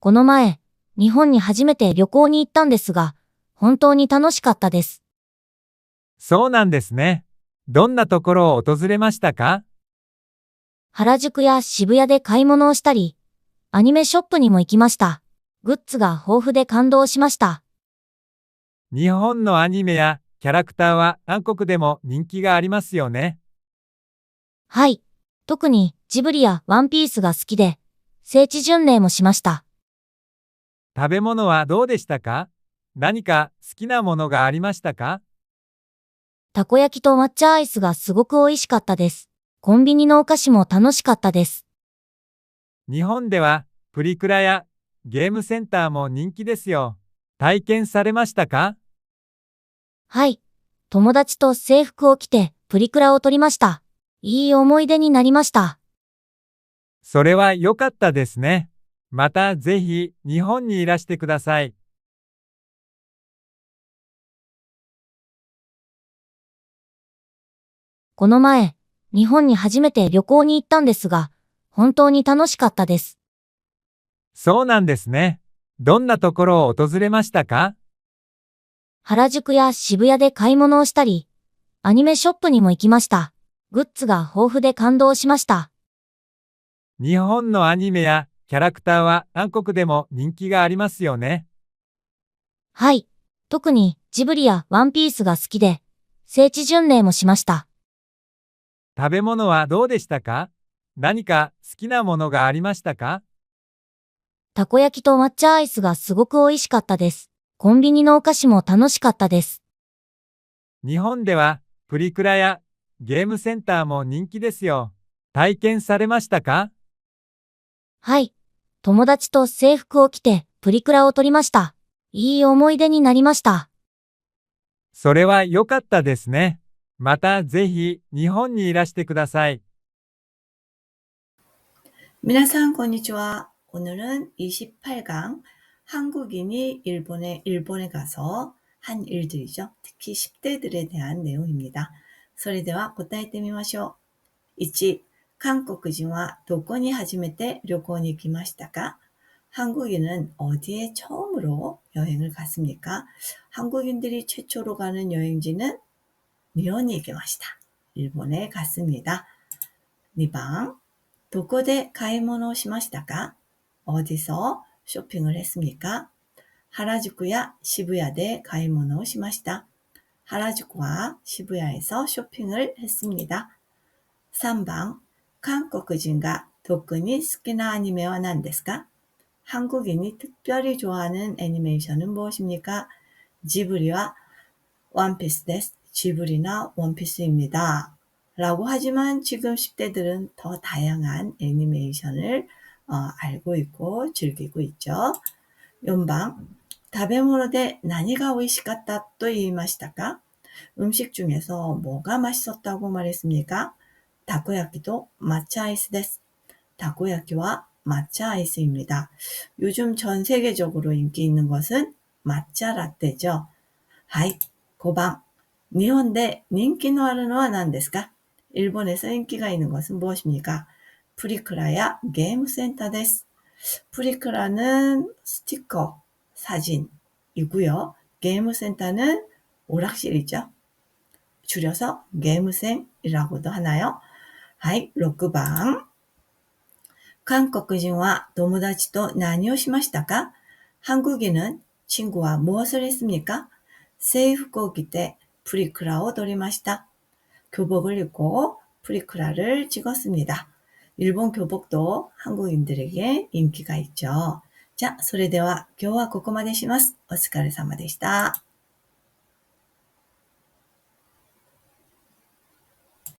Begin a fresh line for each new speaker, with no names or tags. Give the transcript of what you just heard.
この前、日本に初めて旅行に行ったんですが、本当に楽しかったです。
そうなんですね。どんなところを訪れましたか？
原宿や渋谷で買い物をしたり、アニメショップにも行きました。グッズが豊富で感動しました。
日本のアニメやキャラクターは韓国でも人気がありますよね。
はい。特にジブリやワンピースが好きで、聖地巡礼もしました。
食べ物はどうでしたか？何か好きなものがありましたか？
たこ焼きと抹茶アイスがすごく美味しかったです。コンビニのお菓子も楽しかったです。
日本ではプリクラやゲームセンターも人気ですよ。体験されましたか？
はい。友達と制服を着てプリクラを撮りました。いい思い出になりました。
それは良かったですね。またぜひ日本にいらしてください。
この前、日本に初めて旅行に行ったんですが、本当に楽しかったです。
そうなんですね。どんなところを訪れましたか？
原宿や渋谷で買い物をしたり、アニメショップにも行きました。グッズが豊富で感動しました。
日本のアニメやキャラクターは韓国でも人気がありますよね。
はい。特にジブリやワンピースが好きで、聖地巡礼もしました。
食べ物はどうでしたか？何か好きなものがありましたか？
たこ焼きと抹茶アイスがすごく美味しかったです。コンビニのお菓子も楽しかったです。
日本ではプリクラやゲームセンターも人気ですよ。体験されましたか？
はい。友達と制服を着てプリクラを撮りました。いい思い出になりました。
それは良かったですね。またぜひ日本にいらしてください。
皆さん、こんにちは。오늘은 28강 한국인이 일본에 가서 한 일들이죠. 특히 10대들에 대한 내용입니다. それでは答えてみましょう。1、韓国人は どこに 初めて 旅行に 行きましたか? 한국인은 어디에 처음으로 여행을 갔습니까? 한국인들이 최초로 가는 여행지는 일본에 行きました. 일본에 갔습니다. 2번, どこで買い物をしましたか? 어디서 쇼핑을 했습니까? 하라주쿠야 시부야에 買い物をしました. 하라주쿠와 시부야에서 쇼핑을 했습니다. 3번, 한국인가 특히 好きな 아니메와 何ですか? 한국인이 특별히 좋아하는 애니메이션은 무엇입니까? 지브리와 원피스 です. 지브리나 원피스입니다. 라고 하지만 지금 10대들은 더 다양한 애니메이션을 알고 있고 즐기고 있죠. 4번, 食べ物で 何が 美味しかったと言いましたか? 음식 중에서 뭐가 맛있었다고 말했습니까? 다코야키도 마차 아이스 です. 다코야키와 마차 아이스입니다. 요즘 전 세계적으로 인기 있는 것은 마차 라떼죠. はい、5번, 日本で 人気のあるのは何ですか? 일본에서 인기가 있는 것은 무엇입니까? 프리크라야 게임 센터 です. 프리크라는 스티커, 사진이고요. 게임 센터는 오락실이죠. 줄여서 게임센이라고도 하나요? はい、6번. 한국인은 友達と何をしましたか? 한국인은 친구와 무엇을 했습니까? 세이프고 着て 프리크라를 撮りました. 교복을 입고 프리크라를 찍었습니다. 일본 교복도 한국인들에게 인기가 있죠. 자, それでは今日はここまでします。お疲れ様でした。